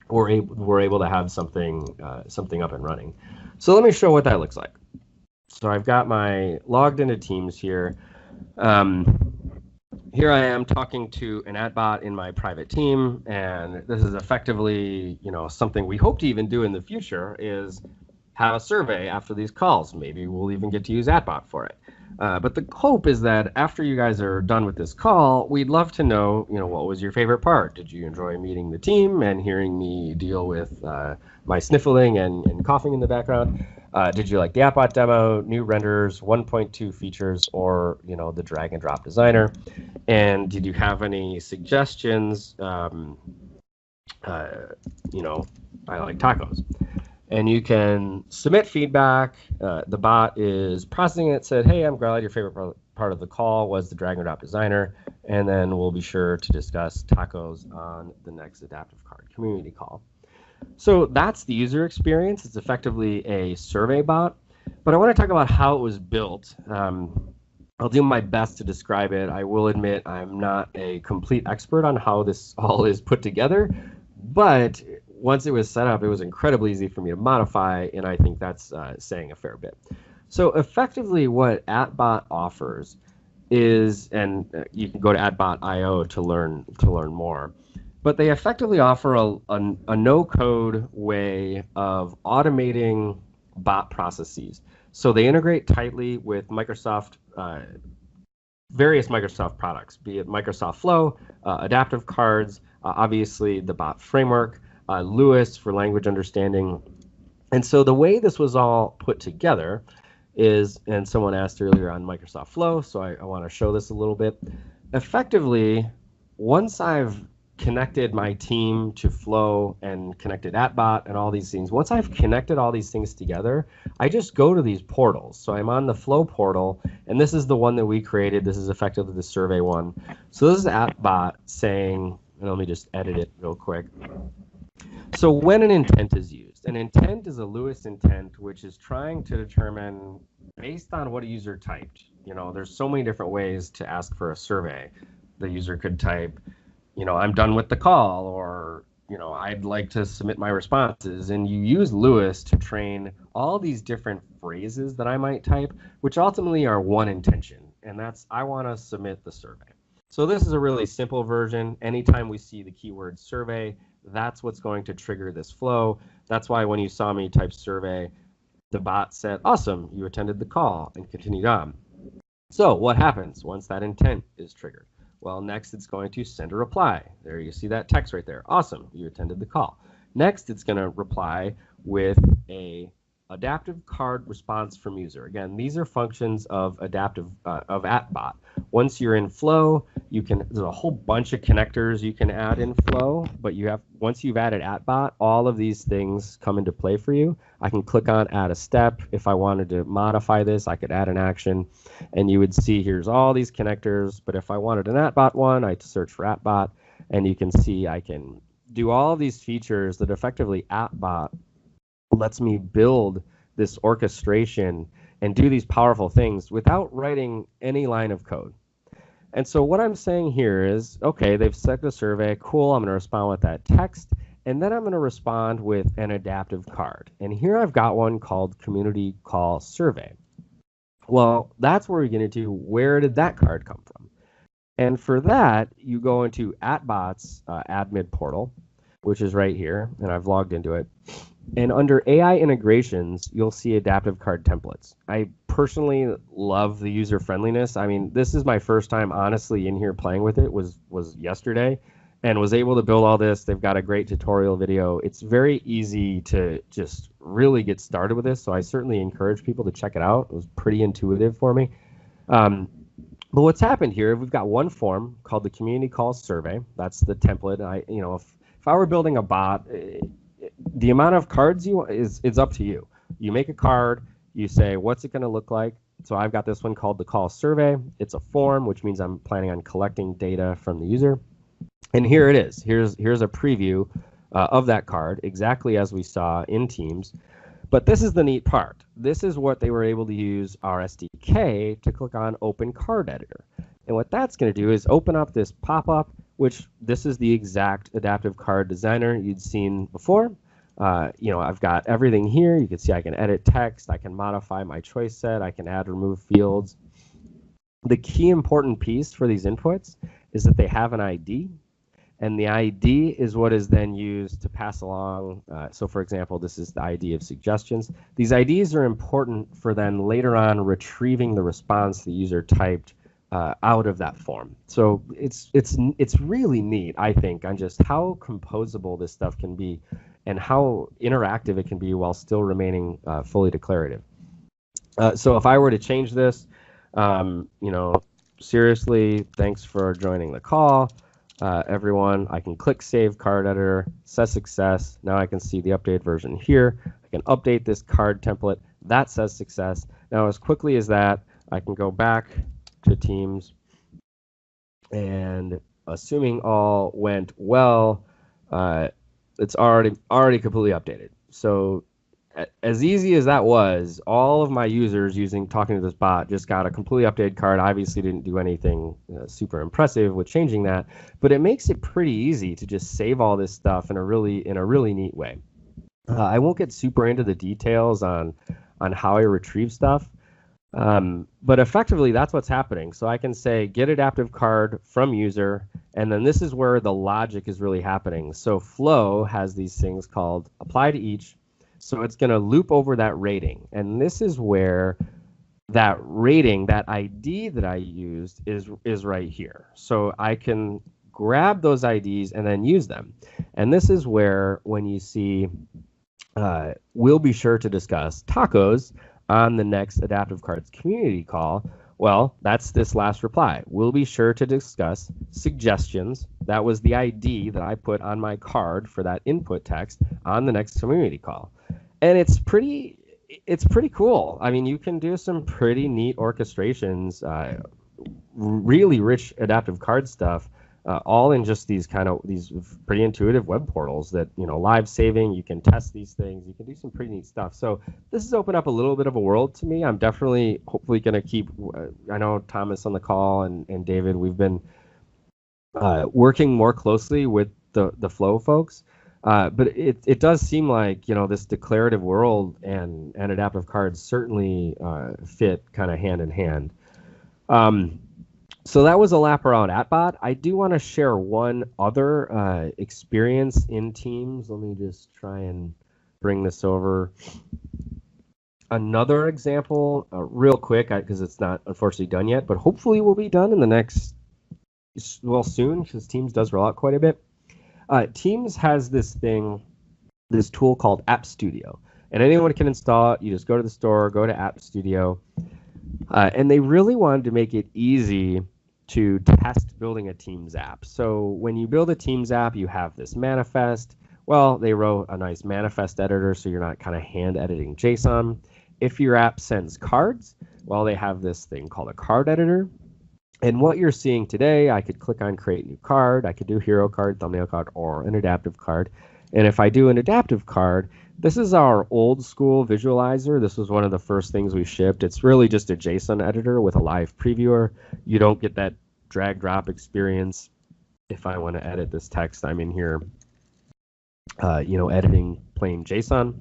were able to have something up and running. So let me show what that looks like. So I've got my logged into Teams here. Here I am talking to an AtBot in my private team, and this is effectively, something we hope to even do in the future is have a survey after these calls. Maybe we'll even get to use AtBot for it. But the hope is that after you guys are done with this call, we'd love to know, what was your favorite part? Did you enjoy meeting the team and hearing me deal with my sniffling and coughing in the background? Did you like the AtBot demo, new renders, 1.2 features, or the drag and drop designer? And did you have any suggestions? I like tacos. And you can submit feedback. The bot is processing it. Said, hey, I'm glad your favorite part of the call was the drag and drop designer. And then we'll be sure to discuss tacos on the next Adaptive Card community call. So that's the user experience. It's effectively a survey bot. But I want to talk about how it was built. I'll do my best to describe it. I will admit I'm not a complete expert on how this all is put together. But once it was set up, it was incredibly easy for me to modify, and I think that's saying a fair bit. So effectively what AtBot offers is, and you can go to atbot.io to learn more, but they effectively offer a no-code way of automating bot processes. So they integrate tightly with various Microsoft products, be it Microsoft Flow, adaptive cards, obviously the bot framework, Lewis for language understanding. And so the way this was all put together is, and someone asked earlier on Microsoft Flow, so I want to show this a little bit. Effectively, once I've connected my team to Flow and connected AtBot and all these things, once I've connected all these things together, I just go to these portals. So I'm on the Flow portal, and this is the one that we created. This is effectively the survey one. So this is AtBot saying, and let me just edit it real quick. So when an intent is used, an intent is a Lewis intent, which is trying to determine based on what a user typed. There's so many different ways to ask for a survey. The user could type, I'm done with the call, or, I'd like to submit my responses. And you use Lewis to train all these different phrases that I might type, which ultimately are one intention. And that's, I want to submit the survey. So this is a really simple version. Anytime we see the keyword survey, that's what's going to trigger this flow. That's why when you saw me type survey, the bot said, awesome, you attended the call, and continued on. So what happens once that intent is triggered? Well, next it's going to send a reply. There you see that text right there. Awesome, you attended the call. Next, it's going to reply with a adaptive card response from user. Again, these are functions of AtBot. Once you're in Flow, there's a whole bunch of connectors you can add in Flow, but once you've added AtBot, all of these things come into play for you. I can click on add a step. If I wanted to modify this, I could add an action, and you would see here's all these connectors. But if I wanted an AtBot one, I search for AtBot, and you can see I can do all of these features that effectively AtBot lets me build this orchestration and do these powerful things without writing any line of code. And so what I'm saying here is, okay, they've set the survey, cool, I'm going to respond with that text, and then I'm going to respond with an adaptive card. And here I've got one called Community Call Survey. Well, that's where we're going to do, where did that card come from? And for that, you go into AtBot's admin portal, which is right here, and I've logged into it. And under AI integrations, you'll see adaptive card templates. I personally love the user friendliness. I mean, this is my first time honestly in here playing with it, was yesterday, and was able to build all this. They've got a great tutorial video. It's very easy to just really get started with this, so I certainly encourage people to check it out. It was pretty intuitive for me. But what's happened here, we've got one form called the Community Call Survey. That's the template. If I were building a bot, the amount of cards is up to you. You make a card, you say, what's it going to look like? So I've got this one called the call survey. It's a form, which means I'm planning on collecting data from the user. And here it is. Here's a preview of that card, exactly as we saw in Teams. But this is the neat part. This is what they were able to use our SDK to click on Open Card Editor. And what that's going to do is open up this pop-up, which this is the exact adaptive card designer you'd seen before. I've got everything here. You can see I can edit text, I can modify my choice set, I can add, remove fields. The key important piece for these inputs is that they have an ID, and the ID is what is then used to pass along. So for example, this is the ID of suggestions. These IDs are important for then later on retrieving the response the user typed out of that form. So it's really neat, I think, on just how composable this stuff can be and how interactive it can be while still remaining fully declarative. So if I were to change this, seriously, thanks for joining the call, everyone. I can click Save Card Editor, says success. Now I can see the updated version here. I can update this card template. That says success. Now as quickly as that, I can go back to Teams, and assuming all went well, it's already completely updated. So as easy as that was, all of my users talking to this bot just got a completely updated card. Obviously didn't do anything super impressive with changing that, but it makes it pretty easy to just save all this stuff in a really neat way. I won't get super into the details on how I retrieve stuff, but effectively that's what's happening. So I can say get adaptive card from user, And then this is where the logic is really happening. So Flow has these things called apply to each. So it's going to loop over that rating. And this is where that rating, that ID that I used is right here. So I can grab those IDs and then use them. And this is where when you see we'll be sure to discuss tacos on the next Adaptive Cards community call. Well, that's this last reply. We'll be sure to discuss suggestions. That was the ID that I put on my card for that input text on the next community call. And it's pretty cool. I mean, you can do some pretty neat orchestrations, really rich adaptive card stuff, all in just these pretty intuitive web portals that, live saving, you can test these things, you can do some pretty neat stuff. So this has opened up a little bit of a world to me. I'm definitely, hopefully going to keep, I know Thomas on the call and David, we've been working more closely with the Flow folks. But it does seem like, this declarative world and adaptive cards certainly fit kind of hand in hand. So that was a lap around AtBot. I do want to share one other experience in Teams. Let me just try and bring this over. Another example, real quick, because it's not unfortunately done yet, but hopefully will be done in the next, soon, because Teams does roll out quite a bit. Teams has this tool called App Studio, and anyone can install it. You just go to the store, go to App Studio, and they really wanted to make it easy to test building a Teams app. So when you build a Teams app, you have this manifest. Well, they wrote a nice manifest editor, so you're not kind of hand editing JSON. If your app sends cards, well, they have this thing called a card editor. And what you're seeing today, I could click on create new card. I could do hero card, thumbnail card, or an adaptive card. And if I do an adaptive card, this is our old school visualizer. This was one of the first things we shipped. It's really just a JSON editor with a live previewer. You don't get that drag drop experience. If I want to edit this text, I'm in here, editing plain JSON,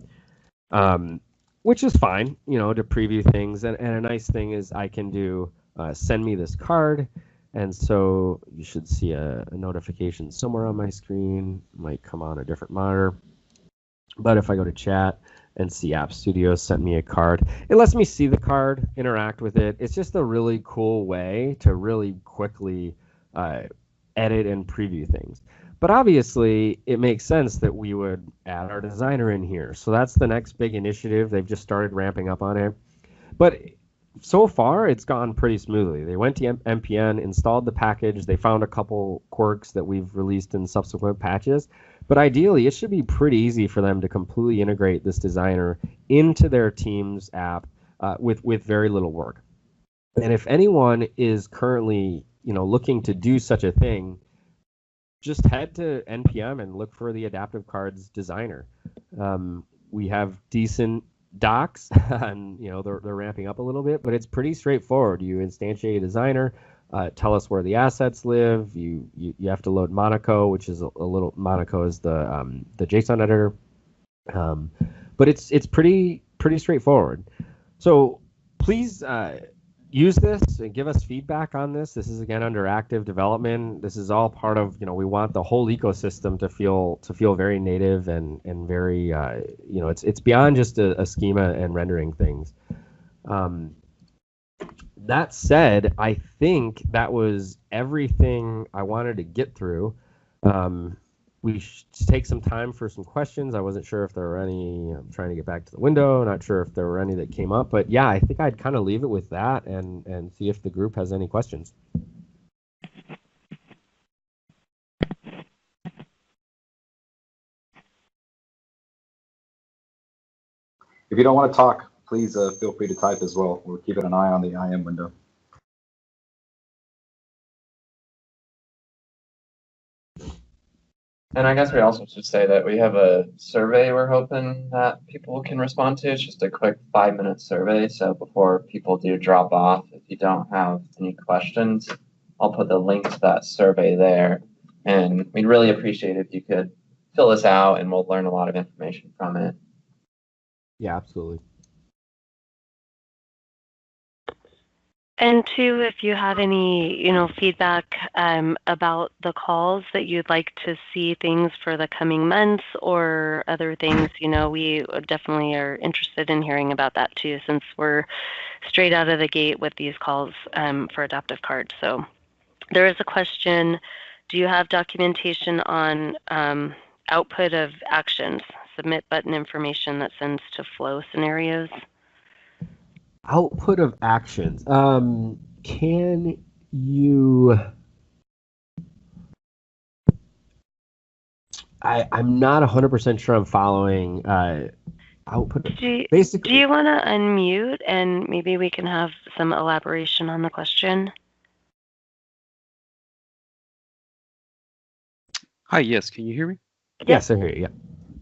which is fine, to preview things. And a nice thing is I can do send me this card, and so you should see a notification somewhere on my screen. It might come on a different monitor, but if I go to chat and see App Studio sent me a card, it lets me see the card, interact with it. It's just a really cool way to really quickly edit and preview things. But obviously, it makes sense that we would add our designer in here. So that's the next big initiative. They've just started ramping up on it. But so far, it's gone pretty smoothly. They went to NPN, installed the package. They found a couple quirks that we've released in subsequent patches. But ideally, it should be pretty easy for them to completely integrate this designer into their Teams app with very little work. And if anyone is currently, looking to do such a thing, just head to NPM and look for the Adaptive Cards designer. We have decent docs, and they're ramping up a little bit, but it's pretty straightforward. You instantiate a designer, tell us where the assets live. You have to load Monaco, which is Monaco is the JSON editor, but it's pretty straightforward. So please use this and give us feedback on this. This is again under active development. This is all part of, we want the whole ecosystem to feel very native and very, it's beyond just a schema and rendering things. That said, I think that was everything I wanted to get through. We should take some time for some questions. I wasn't sure if there were any. I'm trying to get back to the window. Not sure if there were any that came up. But yeah, I think I'd kind of leave it with that and see if the group has any questions. If you don't want to talk, please feel free to type as well. We're keeping an eye on the IM window. And I guess we also should say that we have a survey we're hoping that people can respond to. It's just a quick 5-minute survey. So before people do drop off, if you don't have any questions, I'll put the link to that survey there. And we'd really appreciate if you could fill this out, and we'll learn a lot of information from it. Yeah, absolutely. And two, if you have any, feedback about the calls that you'd like to see things for the coming months or other things, we definitely are interested in hearing about that too, since we're straight out of the gate with these calls for adaptive cards. So there is a question, do you have documentation on output of actions, submit button information that sends to flow scenarios? Output of actions. Can you... I'm not 100% sure I'm following output. Basically, do you want to unmute and maybe we can have some elaboration on the question? Hi, yes, can you hear me? Yes, I hear you.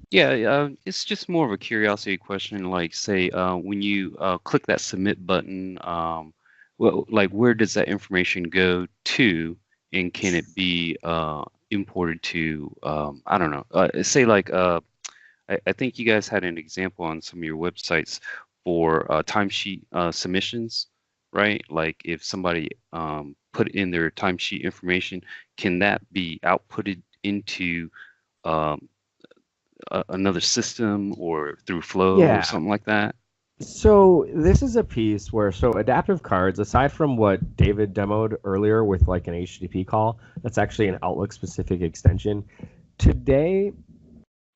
Yeah, it's just more of a curiosity question. Like, say, when you click that submit button, well, like, where does that information go to, and can it be imported to? I don't know. Say, like, I think you guys had an example on some of your websites for timesheet submissions, right? Like, if somebody put in their timesheet information, can that be outputted into another system or through Flow or something like that? So this is a piece where, adaptive cards, aside from what David demoed earlier with like an HTTP call, that's actually an Outlook specific extension. Today,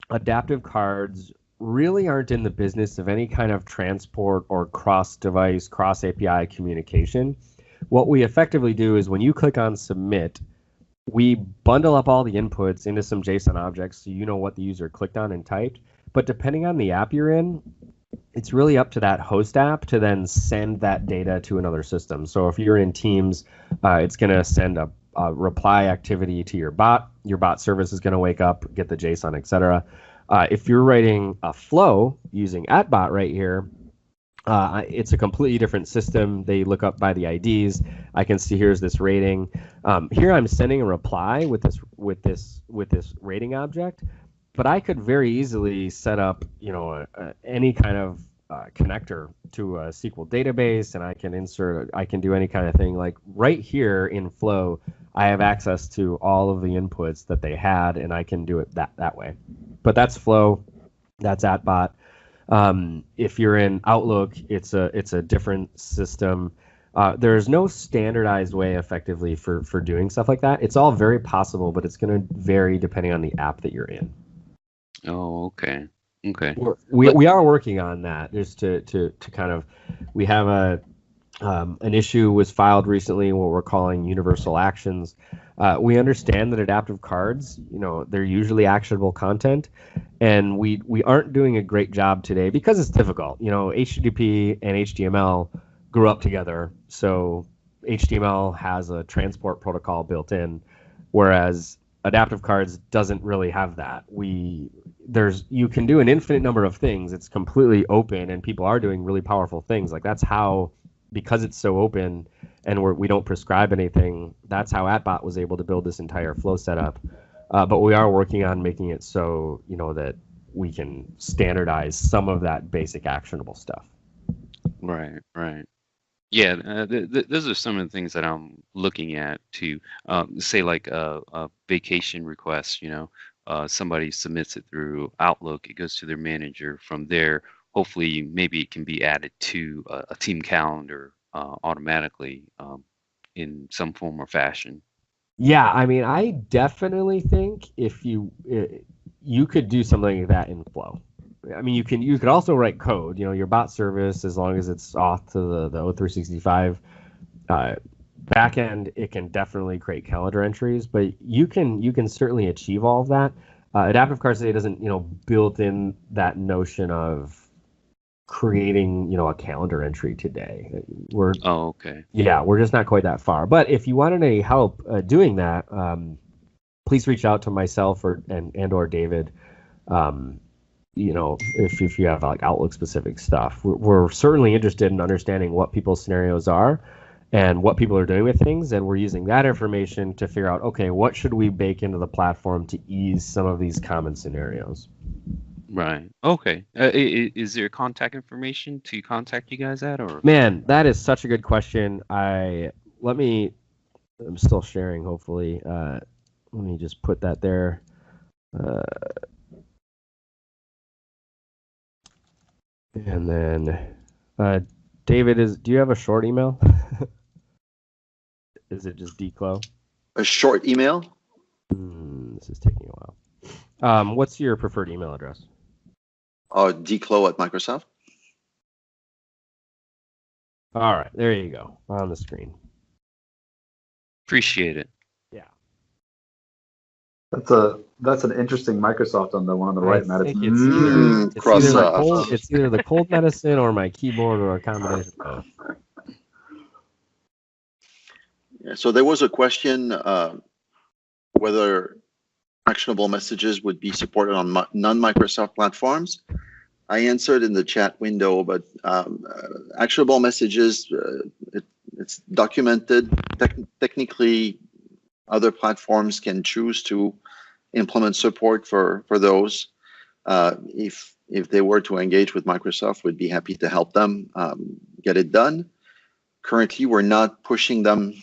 adaptive cards really aren't in the business of any kind of transport or cross-device, cross-API communication. What we effectively do is when you click on submit, we bundle up all the inputs into some JSON objects so you know what the user clicked on and typed. But depending on the app you're in, it's really up to that host app to then send that data to another system. So if you're in Teams, it's going to send a reply activity to your bot. Your bot service is going to wake up, get the JSON, etc. If you're writing a flow using @bot right here, it's a completely different system. They look up by the IDs. I can see here's this rating. Here I'm sending a reply with this rating object, but I could very easily set up any kind of connector to a SQL database, and I can do any kind of thing. Like right here in Flow, I have access to all of the inputs that they had, and I can do it that way. But that's Flow. That's @bot. If you're in Outlook, it's a different system. There's no standardized way effectively for doing stuff like that. It's all very possible, but it's going to vary depending on the app that you're in. Oh, okay. Okay. We are working on that just to kind of, we have an issue was filed recently, what we're calling universal actions. We understand that adaptive cards, they're usually actionable content, and we aren't doing a great job today because it's difficult. HTTP and HTML grew up together, so HTML has a transport protocol built in, whereas adaptive cards doesn't really have that. You can do an infinite number of things. It's completely open, and people are doing really powerful things. Like that's how, because it's so open and we don't prescribe anything, that's how @bot was able to build this entire flow setup. But we are working on making it so that we can standardize some of that basic actionable stuff. Right. Yeah, those are some of the things that I'm looking at to say, like a vacation request. Somebody submits it through Outlook, it goes to their manager. From there, hopefully, maybe it can be added to a team calendar automatically in some form or fashion. Yeah, I mean, I definitely think if you could do something like that in Flow. I mean, you could also write code. Your bot service, as long as it's auth to the O365 backend, it can definitely create calendar entries. But you can certainly achieve all of that. Adaptive Cards today doesn't built in that notion of creating a calendar entry today. Okay. Yeah, we're just not quite that far. But if you wanted any help doing that, please reach out to myself or David. If you have like Outlook specific stuff, we're certainly interested in understanding what people's scenarios are and what people are doing with things, and we're using that information to figure out, okay, what should we bake into the platform to ease some of these common scenarios. Right. Okay. Is there contact information to contact you guys at, or? Man, that is such a good question. I'm still sharing, hopefully. Let me just put that there. And then, David, do you have a short email? Is it just dclo? A short email? This is taking a while. What's your preferred email address? dclo@Microsoft. All right, there you go on the screen. Appreciate it. Yeah. That's an interesting Microsoft on the one on the right, Matt. It's either the cold medicine or my keyboard or a combination of both. Yeah, so there was a question whether actionable messages would be supported on non-Microsoft platforms. I answered in the chat window, but actionable messages, it's documented. Technically, other platforms can choose to implement support for those. If they were to engage with Microsoft, we'd be happy to help them get it done. Currently, we're not pushing them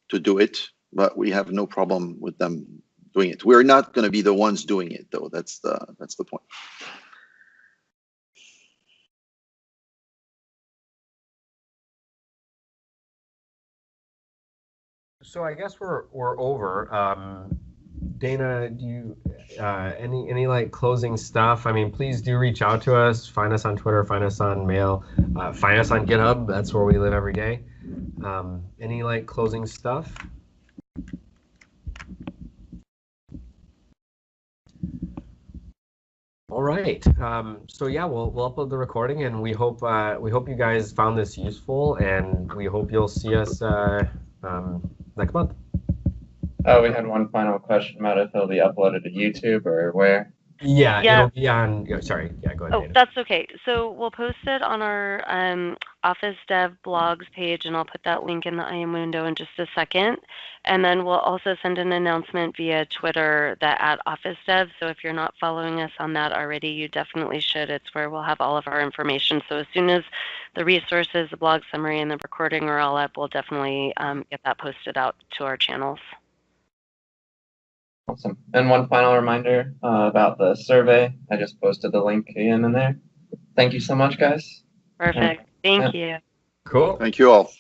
to do it, but we have no problem with them doing it. We're not going to be the ones doing it, though. That's the point. So I guess we're over. Dana, do you any like closing stuff? I mean, please do reach out to us. Find us on Twitter. Find us on mail. Find us on GitHub. That's where we live every day. Any like closing stuff? All right. So yeah, we'll upload the recording, and we hope you guys found this useful, and we hope you'll see us next month. Oh, we had one final question, Matt, if it'll be uploaded to YouTube or where? Yeah. It'll be on. Sorry. Yeah, go ahead. Oh, Dana. that's okay. So we'll post it on our Office Dev blogs page, and I'll put that link in the IM window in just a second. And then we'll also send an announcement via Twitter at Office Dev. So if you're not following us on that already, you definitely should. It's where we'll have all of our information. So as soon as the resources, the blog summary, and the recording are all up, we'll definitely get that posted out to our channels. Awesome. And one final reminder about the survey. I just posted the link again in there. Thank you so much, guys. Perfect. Thank you. Cool. Thank you all.